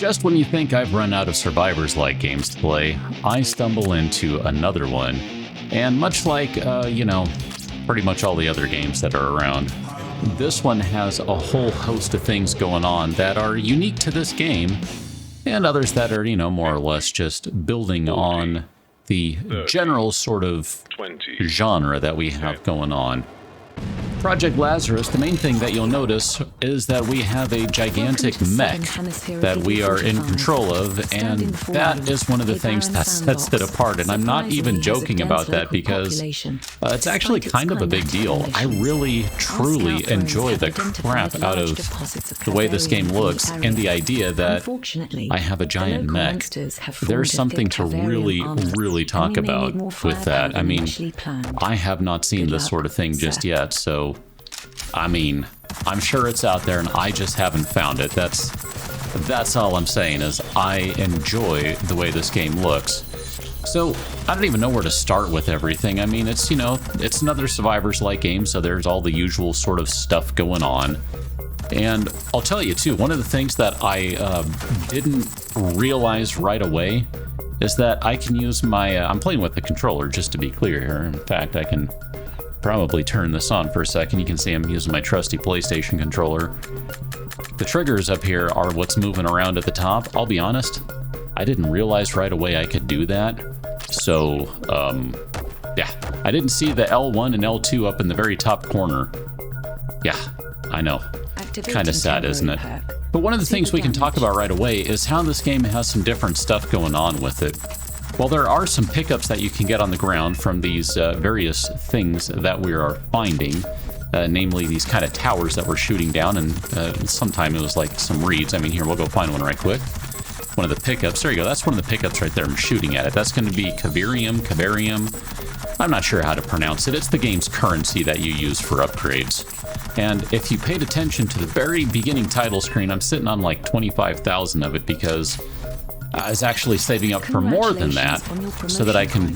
Just when you think I've run out of Survivorslike games to play, I stumble into another one. And much like, pretty much all the other games that are around, this one has a whole host of things going on that are unique to this game, and others that are, more or less just building on the general sort of genre that we have going on. Project Lazarus, the main thing that you'll notice is that we have a gigantic mech that we are in control of, and that is one of the things that sets it apart. And I'm not even joking about that because it's actually kind of a big deal. I really, truly enjoy the crap out of the way this game looks and the idea that I have a giant mech. There's something to really, really talk about with that. I mean, I have not seen this sort of thing just yet, so I'm sure it's out there and I just haven't found it. That's all I'm saying, is I enjoy the way this game looks. So I don't even know where to start with everything. I mean, it's another Survivorslike game, so there's all the usual sort of stuff going on. And I'll tell you too, one of the things that I didn't realize right away is that I can use my, I'm playing with the controller, just to be clear here. In fact, I can probably turn this on for a second. You can see I'm using my trusty PlayStation controller. The triggers up here are what's moving around at the top. I'll be honest, I didn't realize right away I could do that. So, yeah, I didn't see the L1 and L2 up in the very top corner. Yeah, I know. Kind of sad, isn't it? But one of the things we can talk about right away is how this game has some different stuff going on with it. Well, there are some pickups that you can get on the ground from these various things that we are finding, namely these kind of towers that we're shooting down, and sometime it was like some reeds. I mean, here, we'll go find one right quick. One of the pickups. There you go. That's one of the pickups right there. I'm shooting at it. That's going to be Cavarium. I'm not sure how to pronounce it. It's the game's currency that you use for upgrades. And if you paid attention to the very beginning title screen, I'm sitting on like 25,000 of it because I was actually saving up for more than that so that I can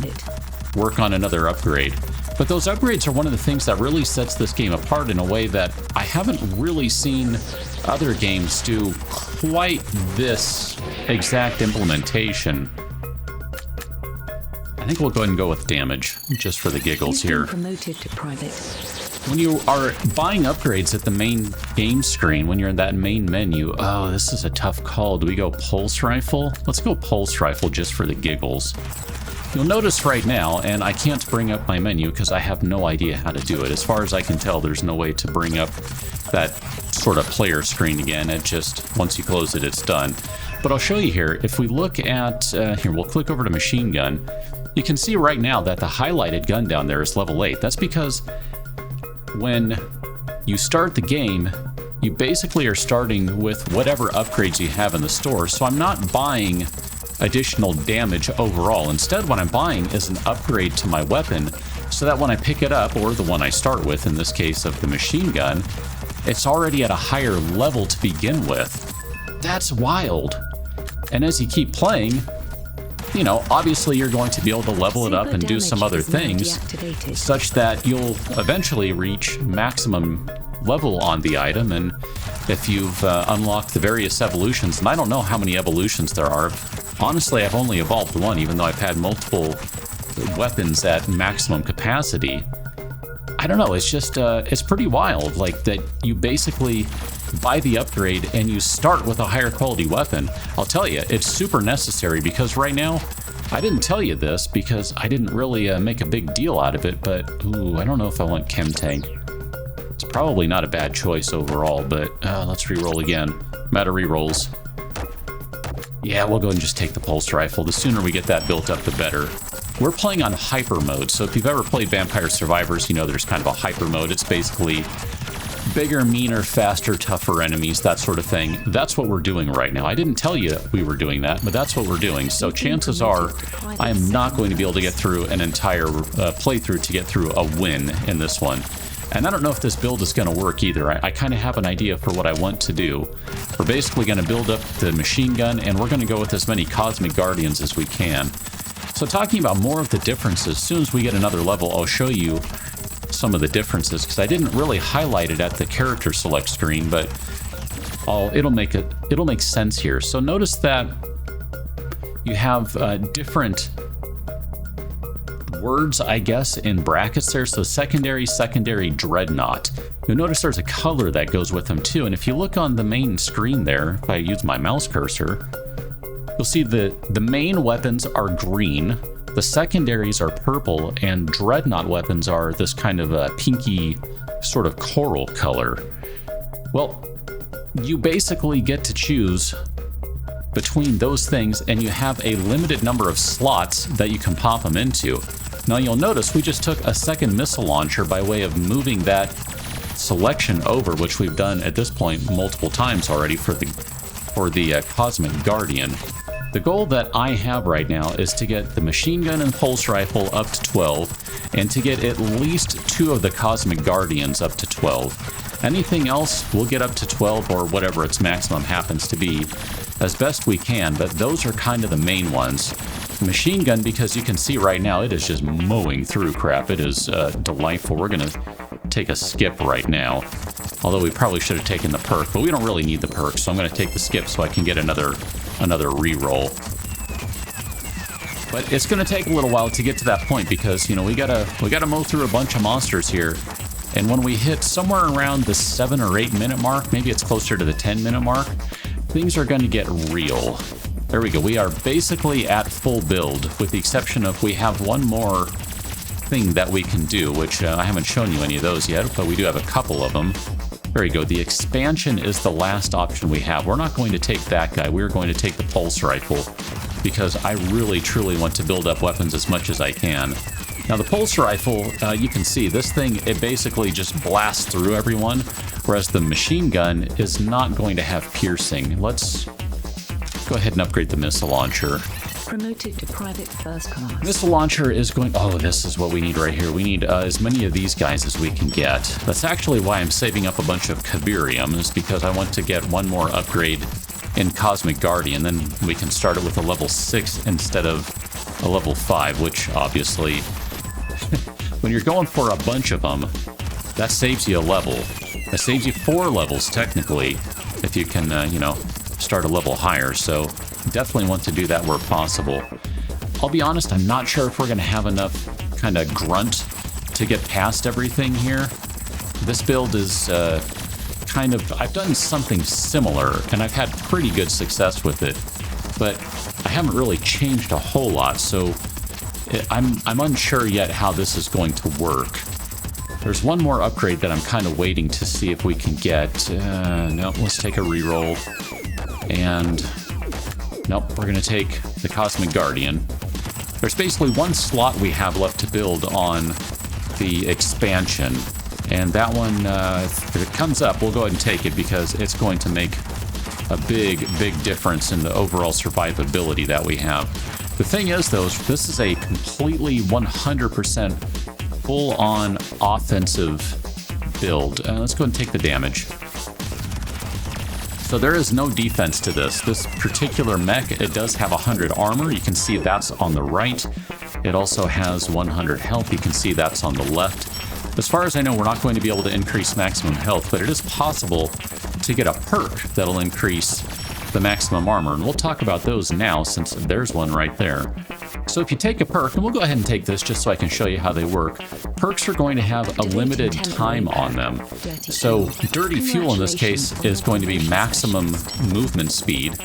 work on another upgrade. But those upgrades are one of the things that really sets this game apart in a way that I haven't really seen other games do quite this exact implementation. I think we'll go ahead and go with damage, just for the giggles here. When you are buying upgrades at the main game screen, when you're in that main menu, oh, this is a tough call. Do we go pulse rifle? Let's go pulse rifle just for the giggles. You'll notice right now, and I can't bring up my menu because I have no idea how to do it. As far as I can tell, there's no way to bring up that sort of player screen again. It just, once you close it, it's done. But I'll show you here. If we look at, here, we'll click over to machine gun. You can see right now that the highlighted gun down there is level 8. That's because when you start the game, you basically are starting with whatever upgrades you have in the store. So I'm not buying additional damage overall. Instead, what I'm buying is an upgrade to my weapon so that when I pick it up, or the one I start with, in this case of the machine gun, it's already at a higher level to begin with. That's wild. And as you keep playing, obviously you're going to be able to level it up and do some other things such that you'll eventually reach maximum level on the item. And if you've unlocked the various evolutions, and I don't know how many evolutions there are. Honestly, I've only evolved one, even though I've had multiple weapons at maximum capacity. I don't know, it's just, it's pretty wild, like that you basically buy the upgrade and you start with a higher quality weapon. I'll tell you, it's super necessary because right now, I didn't tell you this because I didn't really make a big deal out of it, but ooh, I don't know if I want Chem Tank. It's probably not a bad choice overall, but let's re-roll again. I'm out of re-rolls. Yeah, we'll go and just take the pulse rifle. The sooner we get that built up, the better. We're playing on hyper mode, so if you've ever played Vampire Survivors, you know there's kind of a hyper mode. It's basically bigger, meaner, faster, tougher enemies, that sort of thing. That's what we're doing right now. I didn't tell you we were doing that, but that's what we're doing. So chances are I am not going to be able to get through an entire playthrough to get through a win in this one. And I don't know if this build is going to work either. I kind of have an idea for what I want to do. We're basically going to build up the machine gun, and we're going to go with as many Cosmic Guardians as we can. So talking about more of the differences, as soon as we get another level, I'll show you some of the differences, because I didn't really highlight it at the character select screen, but it'll make sense here. So notice that you have different words, I guess, in brackets there. So secondary dreadnought. You'll notice there's a color that goes with them too. And if you look on the main screen there, if I use my mouse cursor, you'll see the main weapons are green, the secondaries are purple, and dreadnought weapons are this kind of a pinky sort of coral color. Well, you basically get to choose between those things, and you have a limited number of slots that you can pop them into. Now you'll notice we just took a second missile launcher by way of moving that selection over, which we've done at this point multiple times already for the Cosmic Guardian. The goal that I have right now is to get the machine gun and pulse rifle up to 12, and to get at least 2 of the Cosmic Guardians up to 12. Anything else, we'll get up to 12 or whatever its maximum happens to be as best we can, but those are kind of the main ones. Machine gun, because you can see right now, it is just mowing through crap. It is delightful. We're going to take a skip right now, although we probably should have taken the perk, but we don't really need the perk, so I'm going to take the skip so I can get another reroll. But it's going to take a little while to get to that point, because, you know, we gotta mow through a bunch of monsters here. And when we hit somewhere around the 7 or 8 minute mark, maybe it's closer to the 10-minute mark, things are going to get real. There we go. We are basically at full build, with the exception of we have one more thing that we can do, which I haven't shown you any of those yet, but we do have a couple of them. There we go. The expansion is the last option we have. We're not going to take that guy. We're going to take the pulse rifle, because I really, truly want to build up weapons as much as I can. Now, the pulse rifle, you can see this thing, it basically just blasts through everyone, whereas the machine gun is not going to have piercing. Let's go ahead and upgrade the missile launcher. Promoted to private first class. Missile launcher is going... Oh, this is what we need right here. We need as many of these guys as we can get. That's actually why I'm saving up a bunch of Kabirium, is because I want to get one more upgrade in Cosmic Guardian, then we can start it with a level 6 instead of a level 5, which obviously... when you're going for a bunch of them, that saves you a level. That saves you 4 levels, technically, if you can, you know, start a level higher. So definitely want to do that where possible. I'll be honest, I'm not sure if we're going to have enough kind of grunt to get past everything here. This build is kind of... I've done something similar, and I've had pretty good success with it, but I haven't really changed a whole lot, so... I'm unsure yet how this is going to work. There's one more upgrade that I'm kind of waiting to see if we can get. Nope, let's take a reroll. And nope, we're going to take the Cosmic Guardian. There's basically one slot we have left to build on the expansion. And that one, if it comes up, we'll go ahead and take it, because it's going to make a big, big difference in the overall survivability that we have. The thing is, though, this is a completely 100% full-on offensive build. Let's go ahead and take the damage. So there is no defense to this. This particular mech, it does have 100 armor. You can see that's on the right. It also has 100 health. You can see that's on the left. As far as I know, we're not going to be able to increase maximum health, but it is possible to get a perk that'll increase the maximum armor, and we'll talk about those now, since there's one right there. So if you take a perk, and we'll go ahead and take this just so I can show you how they work. Perks are going to have a limited time on them. So Dirty Fuel in this case is going to be maximum movement speed,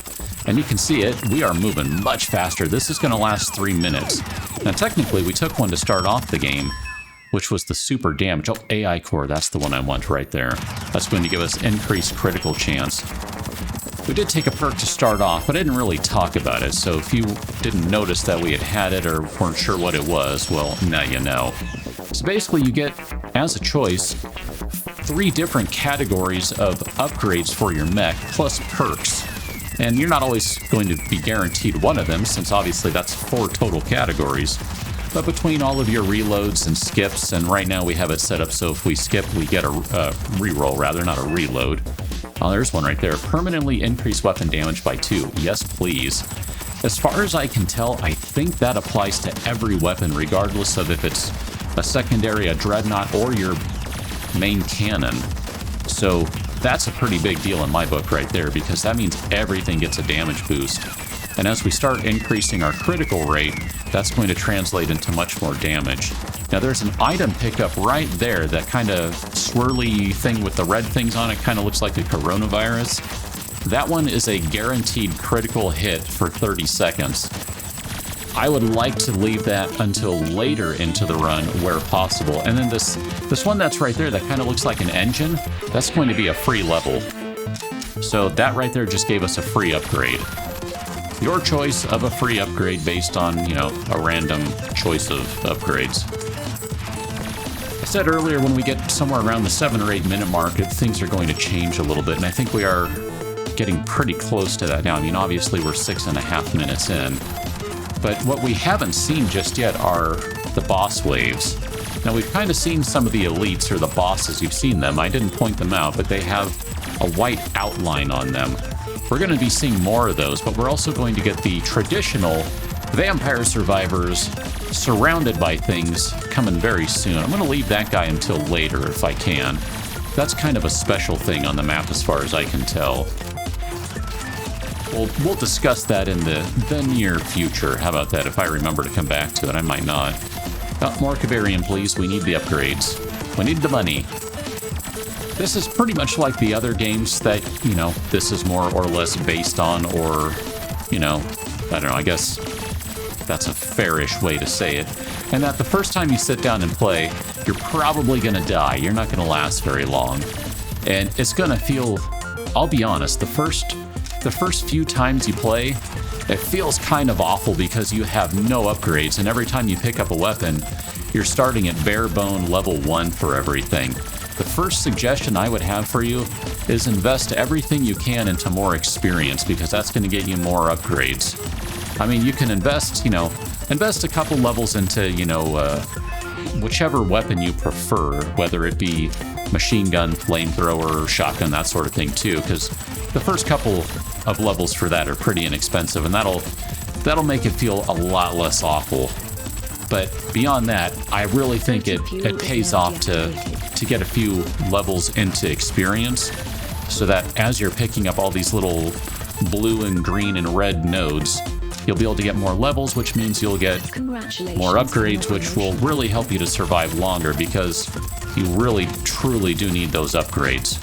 and you can see it, we are moving much faster. This is going to last 3 minutes. Now technically we took one to start off the game, which was the super damage. Oh, AI core, that's the one I want right there. That's going to give us increased critical chance. We did take a perk to start off, but I didn't really talk about it, so if you didn't notice that we had it or weren't sure what it was, well, now you know. So basically you get, as a choice, 3 different categories of upgrades for your mech, plus perks. And you're not always going to be guaranteed one of them, since obviously that's 4 total categories. But between all of your reloads and skips, and right now we have it set up so if we skip, we get a reroll, rather, not a reload. Oh, there's one right there. Permanently increase weapon damage by 2. Yes, please. As far as I can tell, I think that applies to every weapon, regardless of if it's a secondary, a dreadnought, or your main cannon. So That's a pretty big deal in my book right there, because that means everything gets a damage boost. And as we start increasing our critical rate, that's going to translate into much more damage. Now there's an item pickup right there, that kind of swirly thing with the red things on it, kind of looks like a coronavirus. That one is a guaranteed critical hit for 30 seconds. I would like to leave that until later into the run where possible. And then this one that's right there that kind of looks like an engine, that's going to be a free level. So that right there just gave us a free upgrade. Your choice of a free upgrade based on, you know, a random choice of upgrades. I said earlier, when we get somewhere around the 7 or 8 minute mark, things are going to change a little bit, and I think we are getting pretty close to that now. I mean, obviously we're 6.5 minutes in, but what we haven't seen just yet are the boss waves. Now we've kind of seen some of the elites, or the bosses. You've seen them. I didn't point them out, but they have a white outline on them. We're going to be seeing more of those, but we're also going to get the traditional vampire survivors surrounded by things coming very soon. I'm going to leave that guy until later if I can. That's kind of a special thing on the map as far as I can tell. We'll discuss that in the near future. How about that? If I remember to come back to it, I might not. More Kavarian, please. We need the upgrades. We need the money. This is pretty much like the other games that, you know, this is more or less based on, or, you know, I don't know, I guess that's a fairish way to say it. And that the first time you sit down and play, you're probably going to die. You're not going to last very long. And it's going to feel, I'll be honest, the first few times you play, it feels kind of awful because you have no upgrades, and every time you pick up a weapon, you're starting at bare bone level 1 for everything. The first suggestion I would have for you is invest everything you can into more experience, because that's going to get you more upgrades. I mean, you can invest a couple levels into, whichever weapon you prefer, whether it be machine gun, flamethrower, shotgun, that sort of thing too, because the first couple of levels for that are pretty inexpensive, and that'll make it feel a lot less awful. But beyond that, I really think it pays off to get a few levels into experience, so that as you're picking up all these little blue and green and red nodes, you'll be able to get more levels, which means you'll get more upgrades, which will really help you to survive longer, because you really, truly do need those upgrades.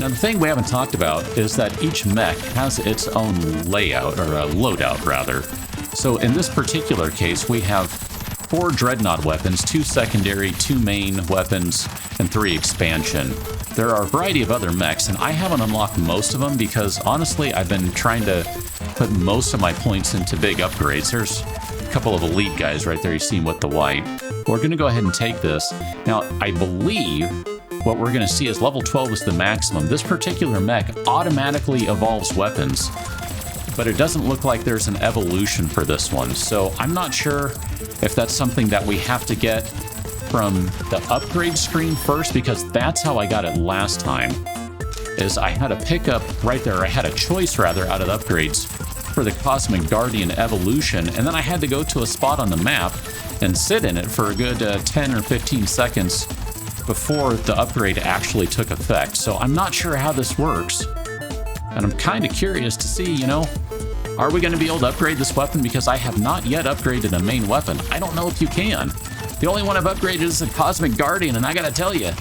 Now, the thing we haven't talked about is that each mech has its own layout, or a loadout, rather. So in this particular case, we have 4 dreadnought weapons, 2 secondary, 2 main weapons, and 3 expansion. There are a variety of other mechs, and I haven't unlocked most of them because, honestly, I've been trying to put most of my points into big upgrades. There's a couple of elite guys right there you see with the white. We're going to go ahead and take this. Now, I believe what we're going to see is level 12 is the maximum. This particular mech automatically evolves weapons, but it doesn't look like there's an evolution for this one. So I'm not sure if that's something that we have to get from the upgrade screen first, because that's how I got it last time. Is I had a pickup right there, I had a choice rather out of the upgrades for the Cosmic Guardian evolution, and then I had to go to a spot on the map and sit in it for a good 10 or 15 seconds before the upgrade actually took effect. So I'm not sure how this works, and I'm kind of curious to see, are we going to be able to upgrade this weapon? Because I have not yet upgraded a main weapon. I don't know if you can. The only one I've upgraded is the Cosmic Guardian, and I gotta tell you,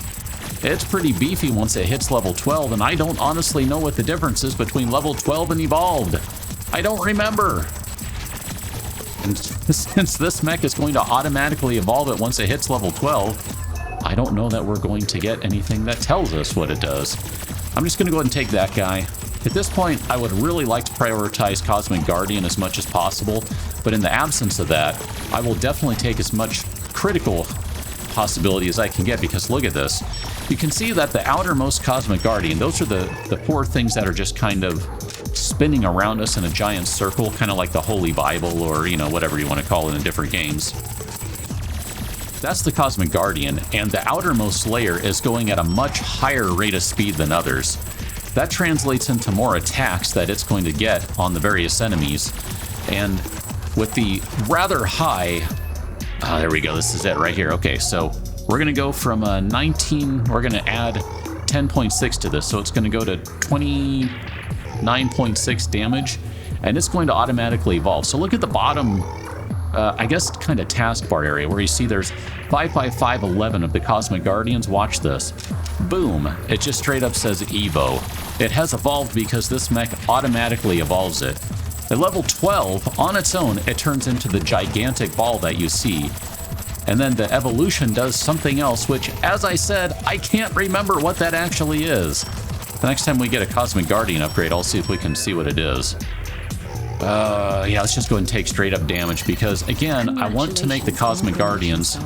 it's pretty beefy once it hits level 12, and I don't honestly know what the difference is between level 12 and Evolved. I don't remember. And since this mech is going to automatically evolve it once it hits level 12, I don't know that we're going to get anything that tells us what it does. I'm just going to go ahead and take that guy. At this point, I would really like to prioritize Cosmic Guardian as much as possible, but in the absence of that, I will definitely take as much critical possibility as I can get, because look at this. You can see that the outermost Cosmic Guardian, those are the 4 things that are just kind of spinning around us in a giant circle, kind of like the Holy Bible, or, whatever you want to call it in different games. That's the Cosmic Guardian, and the outermost layer is going at a much higher rate of speed than others. That translates into more attacks that it's going to get on the various enemies, and with the rather high... there we go, this is it right here. Okay, so we're going to go from 19, we're going to add 10.6 to this, so it's going to go to 29.6 damage, and it's going to automatically evolve. So look at the bottom, I guess, kind of taskbar area where you see there's 55511 of the Cosmic Guardians. Watch this. Boom. It just straight up says Evo. It has evolved because this mech automatically evolves it. At level 12, on its own, it turns into the gigantic ball that you see. And then the evolution does something else, which, as I said, I can't remember what that actually is. The next time we get a Cosmic Guardian upgrade, I'll see if we can see what it is. Yeah, let's just go ahead and take straight up damage because, again, I want to make the Cosmic Guardians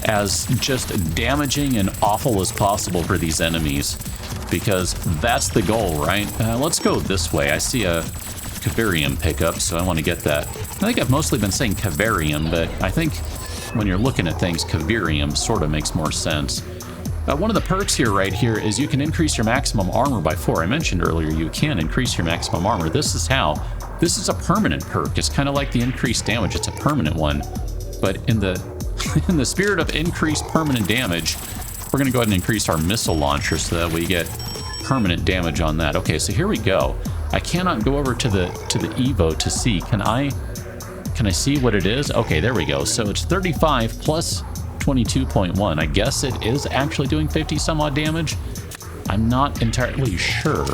as just damaging and awful as possible for these enemies because that's the goal, right? Let's go this way. I see a Cavarium pickup, so I want to get that. I think I've mostly been saying Cavarium, but I think when you're looking at things, Cavarium sort of makes more sense. One of the perks here right here is you can increase your maximum armor by 4. I mentioned earlier you can increase your maximum armor. This is how. This is a permanent perk. It's kind of like the increased damage. It's a permanent one. But in the in the spirit of increased permanent damage, we're going to go ahead and increase our missile launcher so that we get permanent damage on that. Okay, so here we go. I cannot go over to the Evo to see. Can I see what it is? Okay, there we go. So it's 35 plus 22.1. I guess it is actually doing 50 some odd damage. I'm not entirely sure.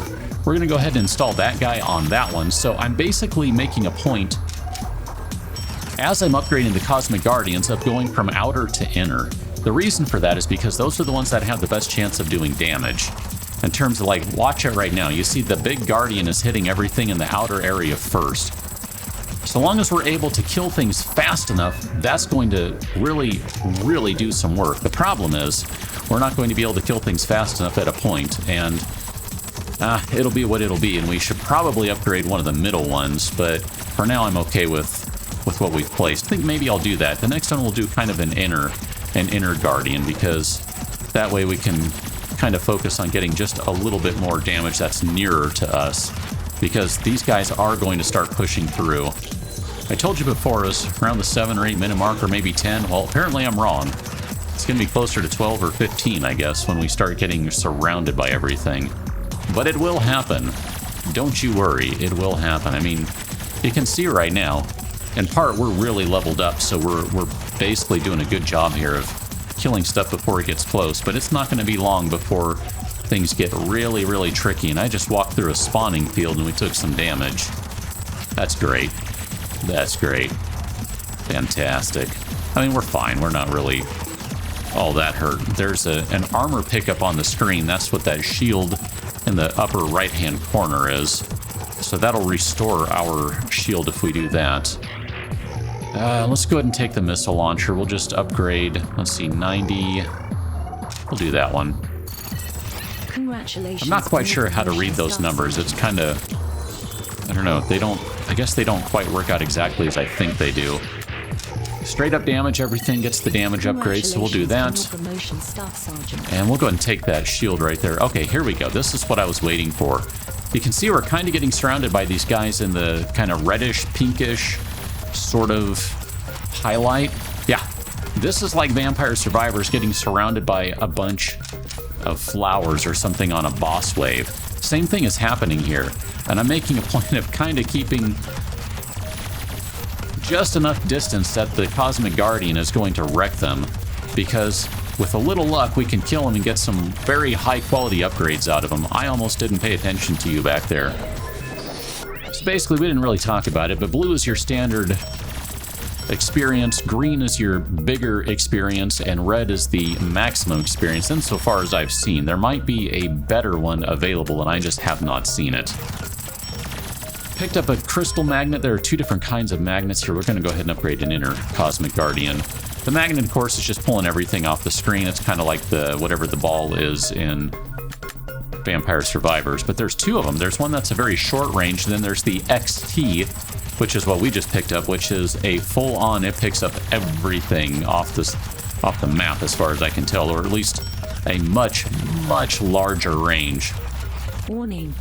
We're going to go ahead and install that guy on that one. So I'm basically making a point, as I'm upgrading the Cosmic Guardians, of going from outer to inner. The reason for that is because those are the ones that have the best chance of doing damage. In terms of, like, watch it right now. You see the big Guardian is hitting everything in the outer area first. So long as we're able to kill things fast enough, that's going to really, really do some work. The problem is we're not going to be able to kill things fast enough at a point, and it'll be what it'll be, and we should probably upgrade one of the middle ones, but for now I'm okay with what we've placed. I think maybe I'll do that. The next one we'll do kind of an inner Guardian, because that way we can kind of focus on getting just a little bit more damage that's nearer to us, because these guys are going to start pushing through. I told you before it was around the 7 or 8 minute mark, or maybe 10. Well, apparently I'm wrong. It's going to be closer to 12 or 15, I guess, when we start getting surrounded by everything. But it will happen. Don't you worry, it will happen. I mean, you can see right now, in part, we're really leveled up, so we're basically doing a good job here of killing stuff before it gets close, but it's not going to be long before things get really, really tricky, and I just walked through a spawning field and we took some damage. That's great. That's great. Fantastic. I mean, we're fine. We're not really all that hurt. There's an armor pickup on the screen. That's what that shield in the upper right-hand corner is. So that'll restore our shield if we do that. Let's go ahead and take the missile launcher. We'll just upgrade, let's see, 90. We'll do that one. Congratulations. I'm not quite sure how to read those numbers. It's kind of, I don't know, I guess they don't quite work out exactly as I think they do. Straight up damage, everything gets the damage upgrade, so we'll do that. And we'll go ahead and take that shield right there. Okay, here we go. This is what I was waiting for. You can see we're kind of getting surrounded by these guys in the kind of reddish, pinkish sort of highlight. Yeah, this is like Vampire Survivors getting surrounded by a bunch of flowers or something on a boss wave. Same thing is happening here. And I'm making a point of kind of keeping just enough distance that the Cosmic Guardian is going to wreck them, because with a little luck we can kill them and get some very high quality upgrades out of them. I almost didn't pay attention to you back there. So basically we didn't really talk about it, but blue is your standard experience, green is your bigger experience, and red is the maximum experience insofar as I've seen. There might be a better one available and I just have not seen it. Picked up a crystal magnet. There are 2 different kinds of magnets here. We're going to go ahead and upgrade an inner Cosmic Guardian. The magnet, of course, is just pulling everything off the screen. It's kind of like the whatever the ball is in Vampire Survivors, but there's 2 of them. There's one that's a very short range, and then there's the XT, which is what we just picked up, which is a full-on, it picks up everything off the map as far as I can tell, or at least a much, much larger range. Warning.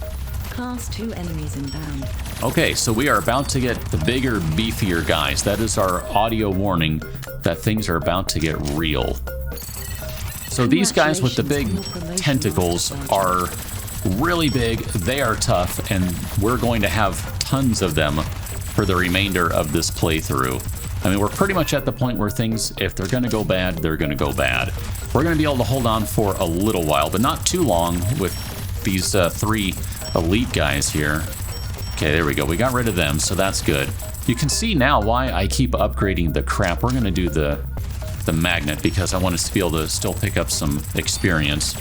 Class 2 enemies inbound. Okay, so we are about to get the bigger, beefier guys. That is our audio warning that things are about to get real. So these guys with the big tentacles are really big, they are tough, and we're going to have tons of them for the remainder of this playthrough. I mean, we're pretty much at the point where things, if they're going to go bad, they're going to go bad. We're going to be able to hold on for a little while, but not too long with these 3 elite guys here. Okay, there we go. We got rid of them, so that's good. You can see now why I keep upgrading the crap. We're going to do the magnet because I want us to be able to still pick up some experience.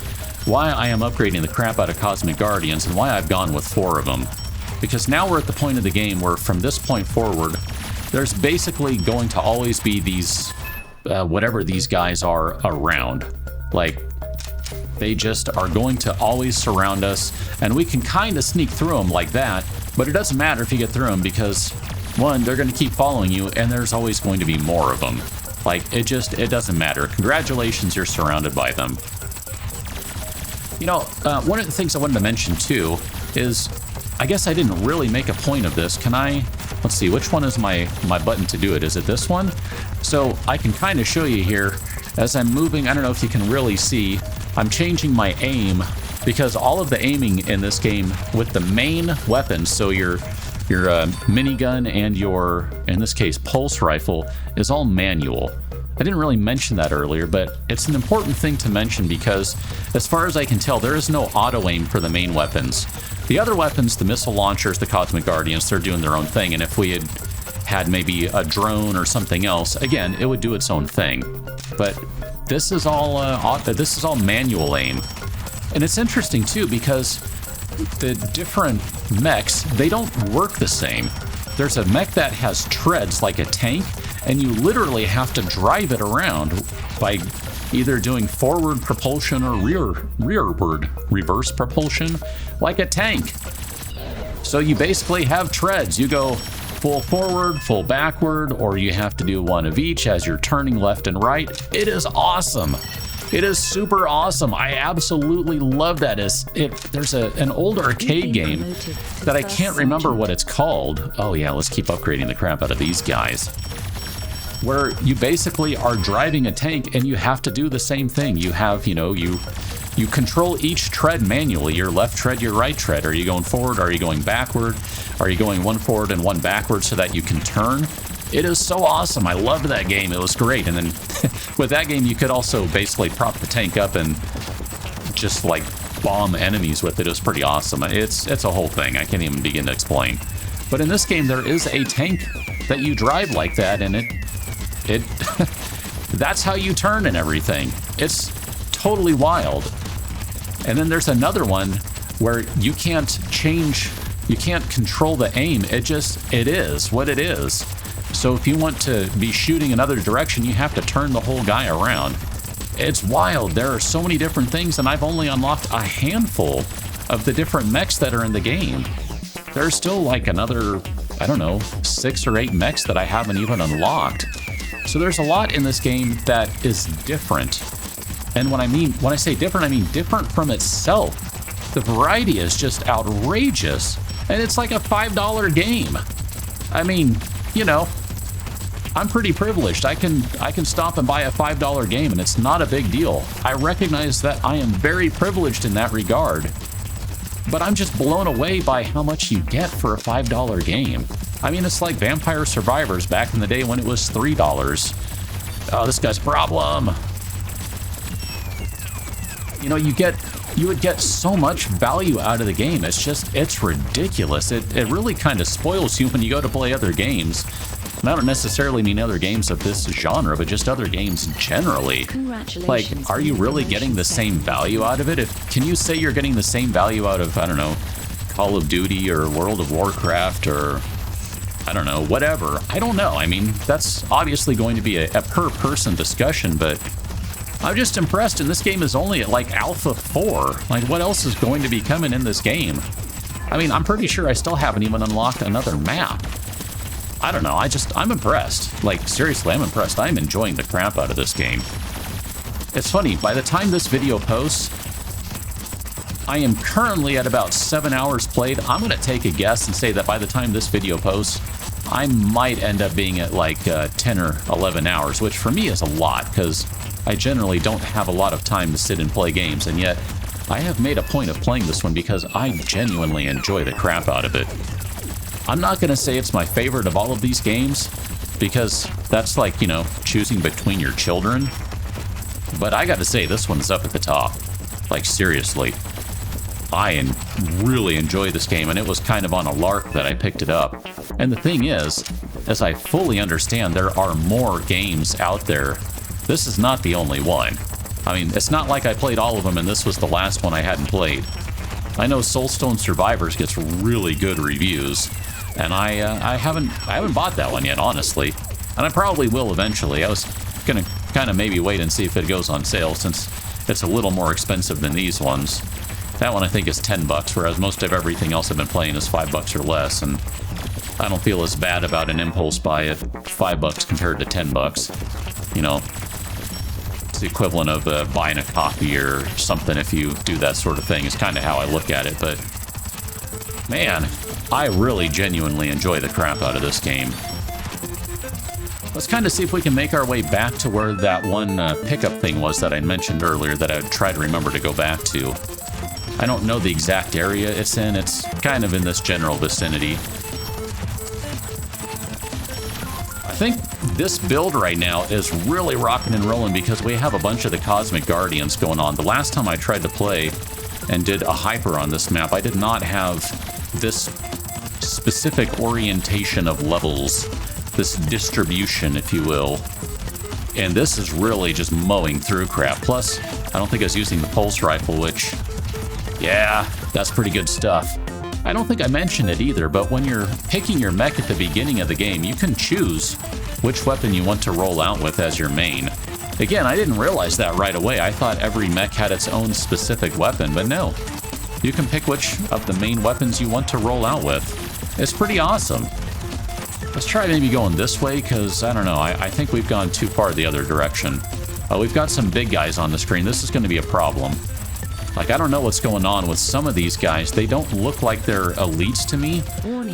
Why I am upgrading the crap out of Cosmic Guardians and why I've gone with 4 of them. Because now we're at the point of the game where from this point forward, there's basically going to always be these, whatever these guys are around. Like, they just are going to always surround us, and we can kind of sneak through them like that, but it doesn't matter if you get through them because, 1, they're going to keep following you, and there's always going to be more of them. Like, it doesn't matter. Congratulations, you're surrounded by them. You know, one of the things I wanted to mention, too, is I guess I didn't really make a point of this. Can I... Let's see, which one is my button to do it? Is it this one? So I can kind of show you here as I'm moving. I don't know if you can really see. I'm changing my aim because all of the aiming in this game with the main weapons, so your minigun and your, in this case, pulse rifle, is all manual. I didn't really mention that earlier, but it's an important thing to mention because, as far as I can tell, there is no auto-aim for the main weapons. The other weapons, the missile launchers, the Cosmic Guardians, they're doing their own thing, and if we had maybe a drone or something else, again, it would do its own thing. But this is all manual aim. And it's interesting, too, because the different mechs, they don't work the same. There's a mech that has treads like a tank, and you literally have to drive it around by either doing forward propulsion or rearward reverse propulsion like a tank. So you basically have treads. You go full forward, full backward, or you have to do one of each as you're turning left and right. It is awesome. It is super awesome. I absolutely love that. There's an old arcade game that I can't remember what it's called. Oh yeah, let's keep upgrading the crap out of these guys. Where you basically are driving a tank and you have to do the same thing. You have, you control each tread manually, your left tread, your right tread. Are you going forward? Are you going backward? Are you going one forward and one backward so that you can turn? It is so awesome. I loved that game. It was great. And then with that game, you could also basically prop the tank up and just like bomb enemies with it. It was pretty awesome. It's a whole thing. I can't even begin to explain. But in this game, there is a tank that you drive like that, and it that's how you turn and everything. It's totally wild. And then there's another one where you can't control the aim. It is what it is. So if you want to be shooting another direction, you have to turn the whole guy around. It's wild. There are so many different things, and I've only unlocked a handful of the different mechs that are in the game. There's still like another, I don't know, 6 or 8 mechs that I haven't even unlocked. So there's a lot in this game that is different. And when I say different, I mean different from itself. The variety is just outrageous. And it's like a $5 game. I mean, I'm pretty privileged. I can stop and buy a $5 game, and it's not a big deal. I recognize that I am very privileged in that regard. But I'm just blown away by how much you get for a $5 game. I mean, it's like Vampire Survivors back in the day when it was $3. Oh, this guy's a problem. You would get so much value out of the game. It's ridiculous. It really kind of spoils you when you go to play other games. And I don't necessarily mean other games of this genre, but just other games generally. Like, are you really getting the same value out of it? Can you say you're getting the same value out of, I don't know, Call of Duty or World of Warcraft or, I don't know, whatever? I don't know. I mean, that's obviously going to be a per-person discussion, but I'm just impressed, and this game is only at like Alpha 4. Like, what else is going to be coming in this game? I mean, I'm pretty sure I still haven't even unlocked another map. I don't know, I'm impressed. Like, seriously, I'm impressed. I'm enjoying the crap out of this game. It's funny, by the time this video posts, I am currently at about 7 hours played. I'm going to take a guess and say that by the time this video posts, I might end up being at like 10 or 11 hours, which for me is a lot, because I generally don't have a lot of time to sit and play games, and yet I have made a point of playing this one because I genuinely enjoy the crap out of it. I'm not going to say it's my favorite of all of these games, because that's like, you know, choosing between your children. But I got to say, this one's up at the top. Like, seriously. I really enjoy this game, and it was kind of on a lark that I picked it up. And the thing is, as I fully understand, there are more games out there. This is not the only one. I mean, it's not like I played all of them and this was the last one I hadn't played. I know Soulstone Survivors gets really good reviews, and I haven't bought that one yet, honestly. And I probably will eventually. I was gonna kind of maybe wait and see if it goes on sale, since it's a little more expensive than these ones. That one I think is $10, whereas most of everything else I've been playing is $5 or less, and I don't feel as bad about an impulse buy at $5 compared to $10. You know, it's the equivalent of buying a coffee or something if you do that sort of thing, is kind of how I look at it. But man, I really genuinely enjoy the crap out of this game. Let's kind of see if we can make our way back to where that one pickup thing was that I mentioned earlier that I would try to remember to go back to. I don't know the exact area it's in. It's kind of in this general vicinity. I think this build right now is really rocking and rolling because we have a bunch of the Cosmic Guardians going on. The last time I tried to play and did a Hyper on this map, I did not have this specific orientation of levels, this distribution, if you will. And this is really just mowing through crap. Plus, I don't think I was using the pulse rifle, which, yeah, that's pretty good stuff. I don't think I mentioned it either, but when you're picking your mech at the beginning of the game, you can choose which weapon you want to roll out with as your main. Again, I didn't realize that right away. I thought every mech had its own specific weapon, but no. You can pick which of the main weapons you want to roll out with. It's pretty awesome. Let's try maybe going this way, because, I don't know, I think we've gone too far the other direction. We've got some big guys on the screen. This is going to be a problem. Like, I don't know what's going on with some of these guys. They don't look like they're elites to me.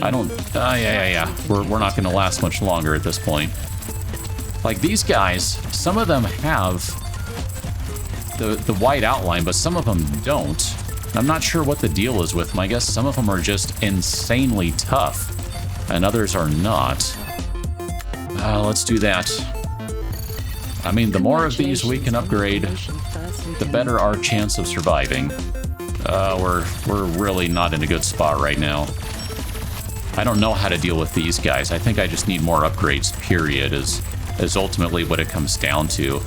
I don't... yeah. We're not going to last much longer at this point. Like, these guys, some of them have the white outline, but some of them don't. I'm not sure what the deal is with them. I guess some of them are just insanely tough, and others are not. Let's do that. I mean, the more of these we can upgrade, the better our chance of surviving. We're really not in a good spot right now. I don't know how to deal with these guys. I think I just need more upgrades, period, is ultimately what it comes down to.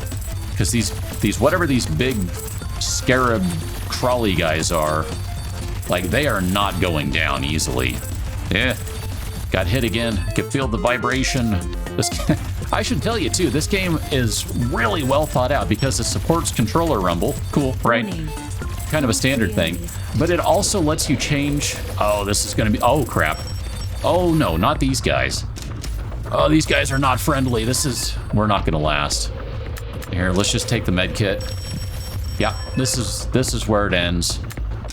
Because these whatever these big scarab crawly guys are, like, they are not going down easily. Yeah, got hit again. Can feel the vibration. I should tell you too, this game is really well thought out because it supports controller rumble. Cool, right? Kind of a standard thing. But it also lets you change... Oh, this is going to be... Oh, crap. Oh, no, not these guys. Oh, these guys are not friendly. This is... We're not going to last. Here, let's just take the med kit. Yeah, this is where it ends.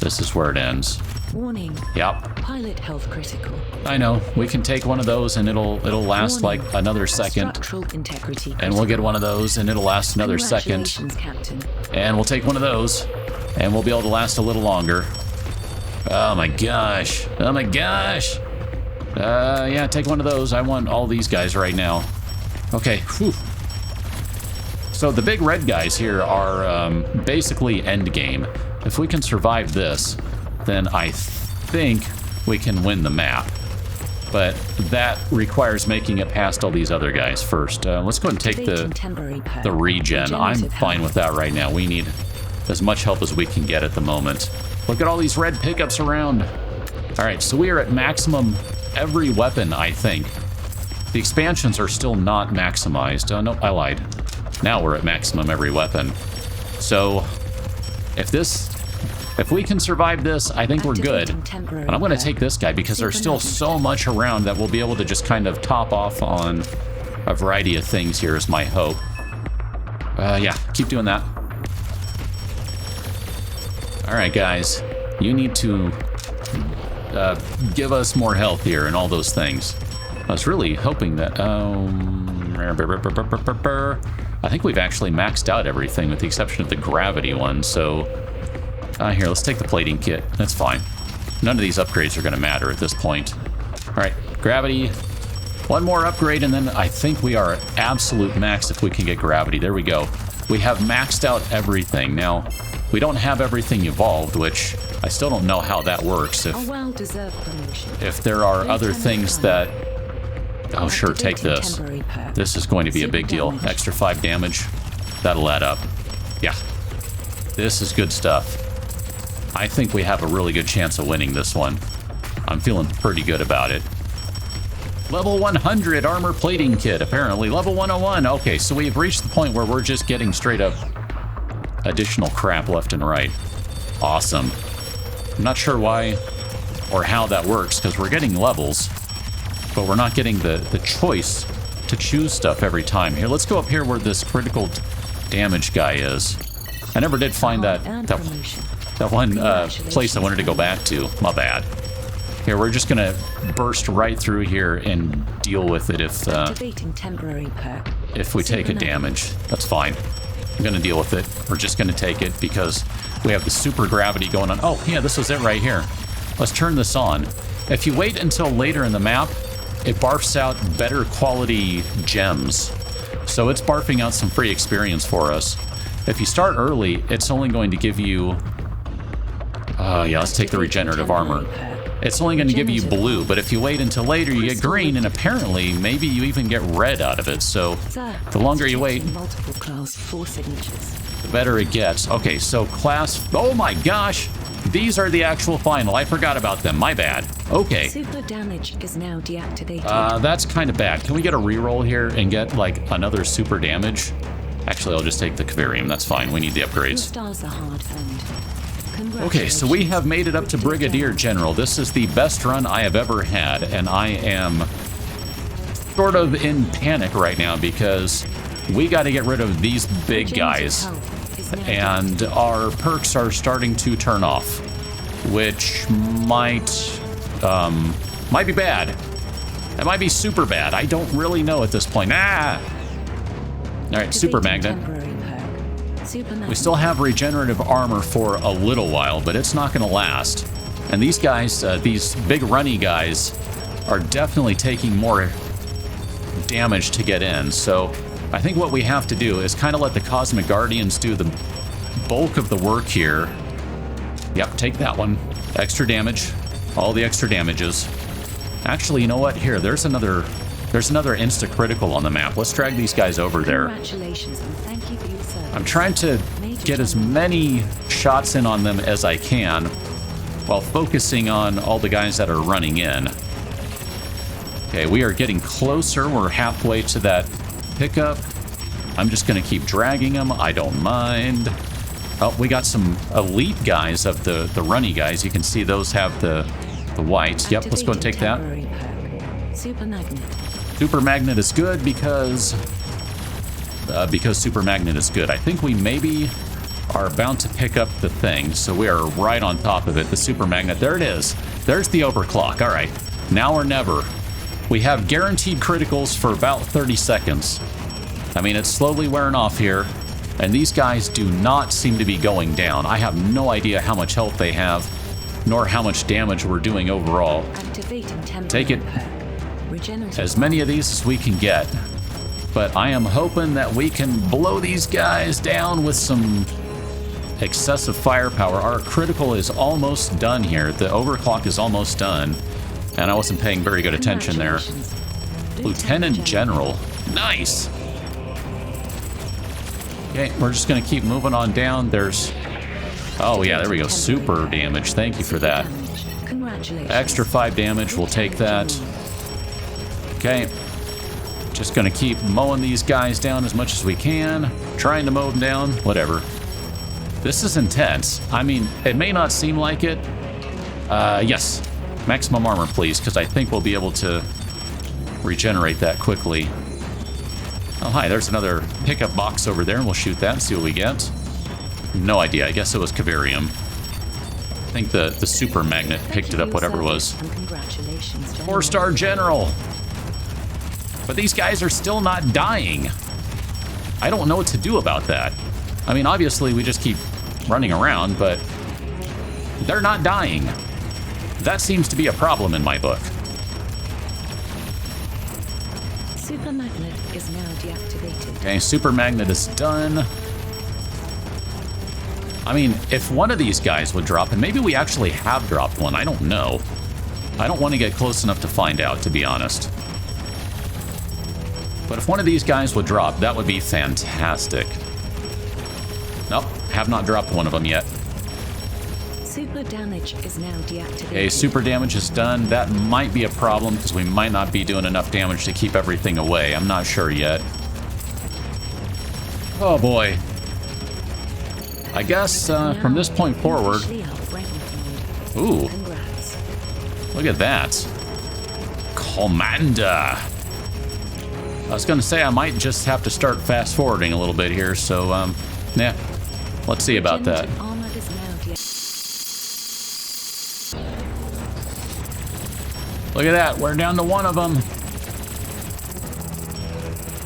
This is where it ends. Warning. Yep. Pilot health critical. I know. We can take one of those and it'll last like another second. Structural integrity critical. And we'll get one of those and it'll last another second. Captain. And we'll take one of those and we'll be able to last a little longer. Oh my gosh. Oh my gosh. Yeah, take one of those. I want all these guys right now. Okay. Whew. So the big red guys here are basically end game. If we can survive this, then I think we can win the map. But that requires making it past all these other guys first. Let's go ahead and take the regen. I'm fine with that right now. We need as much help as we can get at the moment. Look at all these red pickups around. All right, so we are at maximum every weapon, I think. The expansions are still not maximized. Oh, no, I lied. Now we're at maximum every weapon. So if we can survive this, I think we're good. But I'm going to take this guy because there's still so much around that we'll be able to just kind of top off on a variety of things here is my hope. Yeah, keep doing that. All right, guys. You need to give us more health here and all those things. I was really hoping that... I think we've actually maxed out everything with the exception of the gravity one, so... here, let's take the plating kit. That's fine. None of these upgrades are going to matter at this point. Alright, gravity. One more upgrade, and then I think we are at absolute max if we can get gravity. There we go. We have maxed out everything. Now, we don't have everything evolved, which I still don't know how that works. If there are other things that... Oh, sure, take this. This is going to be a big deal. Extra 5 damage. That'll add up. Yeah. This is good stuff. I think we have a really good chance of winning this one. I'm feeling pretty good about it. Level 100 armor plating kit, apparently. Level 101. Okay, so we've reached the point where we're just getting straight up additional crap left and right. Awesome. I'm not sure why or how that works, because we're getting levels, but we're not getting the choice to choose stuff every time. Here, let's go up here where this critical damage guy is. I never did find that one place I wanted to go back to. My bad. Here, we're just gonna burst right through here and deal with it if we take a damage. That's fine. I'm gonna deal with it. We're just gonna take it because we have the super gravity going on. Oh, yeah, this is it right here. Let's turn this on. If you wait until later in the map, it barfs out better quality gems. So it's barfing out some free experience for us. If you start early, it's only going to give you... yeah, let's take the regenerative armor. It's only going to give you blue, but if you wait until later, you get green, and apparently, maybe you even get red out of it. So the longer you wait, the better it gets. Okay, so class... Oh my gosh! These are the actual final. I forgot about them. My bad. Okay. Super damage is now deactivated. That's kind of bad. Can we get a reroll here and get, like, another super damage? Actually, I'll just take the Cavarium. That's fine. We need the upgrades. Stars are hard earned. Okay, so we have made it up to Brigadier General. This is the best run I have ever had, and I am sort of in panic right now because we got to get rid of these big guys, and our perks are starting to turn off, which might be bad. It might be super bad. I don't really know at this point. All right, Super Magnet. We still have regenerative armor for a little while, but it's not going to last. And these guys, these big runny guys, are definitely taking more damage to get in. So I think what we have to do is kind of let the Cosmic Guardians do the bulk of the work here. Yep, take that one. Extra damage. All the extra damages. Actually, you know what? Here, there's another insta-critical on the map. Let's drag these guys over there. Congratulations and thank you for your service. I'm trying to get as many shots in on them as I can while focusing on all the guys that are running in. Okay, we are getting closer. We're halfway to that pickup. I'm just going to keep dragging them. I don't mind. Oh, we got some elite guys of the runny guys. You can see those have the whites. Yep, let's go and take that. Super Magnet. Super Magnet is good because Super Magnet is good. I think we maybe are about to pick up the thing, so we are right on top of it. The Super Magnet, there it is. There's the overclock. All right, now or never. We have guaranteed criticals for about 30 seconds. I mean, it's slowly wearing off here, and these guys do not seem to be going down. I have no idea how much health they have, nor how much damage we're doing overall. Take it. As many of these as we can get. But I am hoping that we can blow these guys down with some excessive firepower. Our critical is almost done here. The overclock is almost done. And I wasn't paying very good attention there. Lieutenant General. Nice! Okay, we're just going to keep moving on down. There's... Oh yeah, there we go. Super damage. Thank you for that. Extra 5 damage. We'll take that. Okay. Just going to keep mowing these guys down as much as we can. Trying to mow them down. Whatever. This is intense. I mean, it may not seem like it. Yes. Maximum armor, please, because I think we'll be able to regenerate that quickly. Oh, hi. There's another pickup box over there, and we'll shoot that and see what we get. No idea. I guess it was Cavarium. I think the Super Magnet picked it up, whatever it was. 4-star General. But these guys are still not dying. I don't know what to do about that. I mean, obviously, we just keep running around, but they're not dying. That seems to be a problem in my book. Super magnet is now deactivated. Okay, super magnet is done. I mean, if one of these guys would drop, and maybe we actually have dropped one, I don't know. I don't want to get close enough to find out, to be honest. But if one of these guys would drop, that would be fantastic. Nope, have not dropped one of them yet. Super damage is now deactivated. Okay, super damage is done. That might be a problem because we might not be doing enough damage to keep everything away. I'm not sure yet. Oh boy. I guess from this point forward... Ooh. Congrats. Look at that. Commander. I was going to say I might just have to start fast forwarding a little bit here, so yeah. Let's see about that. Look at that, we're down to one of them.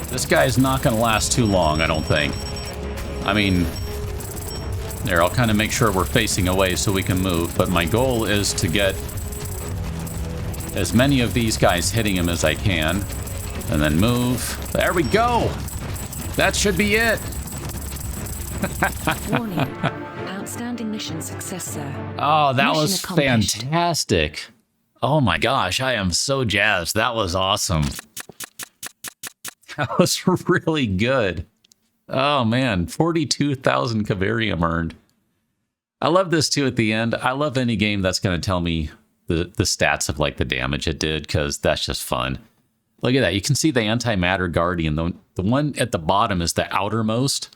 This guy's not going to last too long, I don't think. I mean, there, I'll kind of make sure we're facing away so we can move, but my goal is to get as many of these guys hitting him as I can, and then move. There we go! That should be it! Warning. Outstanding mission success, sir. Oh, that Mission was accomplished. fantastic. Oh my gosh, I am so jazzed. That was awesome. That was really good. Oh man, 42,000 Cavarium earned. I love this too at the end. I love any game that's going to tell me the stats of like the damage it did, because that's just fun. Look at that. You can see the Antimatter Guardian. The one at the bottom is the outermost.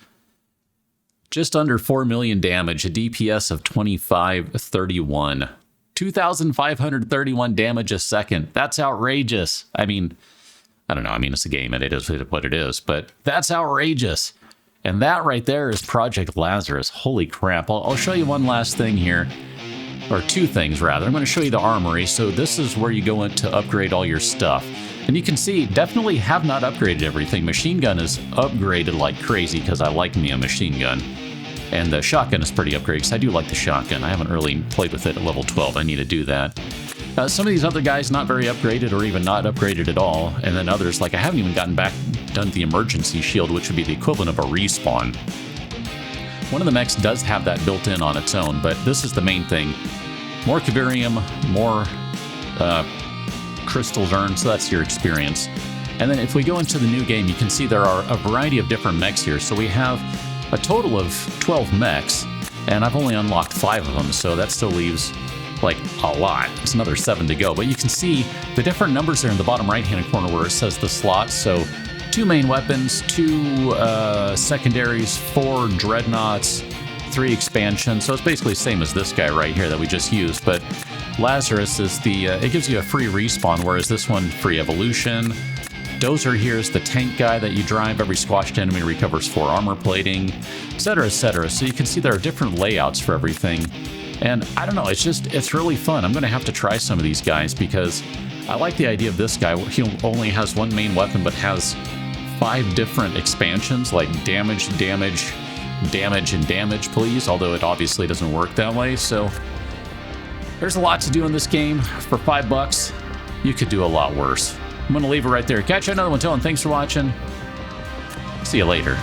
Just under 4 million damage, a DPS of 2531. 2,531 damage a second. That's outrageous. I mean, I don't know. I mean, it's a game and it is what it is, but that's outrageous. And that right there is Project Lazarus. Holy crap. I'll show you one last thing here. Or two things, rather. I'm going to show you the armory. So this is where you go in to upgrade all your stuff. And you can see, definitely have not upgraded everything. Machine gun is upgraded like crazy because I like me a machine gun. And the shotgun is pretty upgraded because I do like the shotgun. I haven't really played with it at level 12. I need to do that. Some of these other guys not very upgraded or even not upgraded at all. And then others, like I haven't even done the emergency shield, which would be the equivalent of a respawn. One of the mechs does have that built in on its own, but this is the main thing. More Cavarium, more crystals earned, so that's your experience. And then if we go into the new game, you can see there are a variety of different mechs here. So we have a total of 12 mechs, and I've only unlocked 5 of them, so that still leaves like a lot. It's another 7 to go, but you can see the different numbers there in the bottom right-hand corner where it says the slots. So 2 main weapons, 2 secondaries, 4 dreadnoughts, 3 expansions. So it's basically the same as this guy right here that we just used, but Lazarus is the, it gives you a free respawn, whereas this one, free evolution. Dozer here is the tank guy that you drive. Every squashed enemy recovers 4 armor plating, etc., etc. So you can see there are different layouts for everything. And I don't know, it's really fun. I'm going to have to try some of these guys because I like the idea of this guy. He only has 1 main weapon, but has 5 different expansions, like damage, damage, damage, and damage, please. Although it obviously doesn't work that way. So there's a lot to do in this game. For $5, you could do a lot worse. I'm going to leave it right there. Catch you another one, Dylan. Thanks for watching. See you later.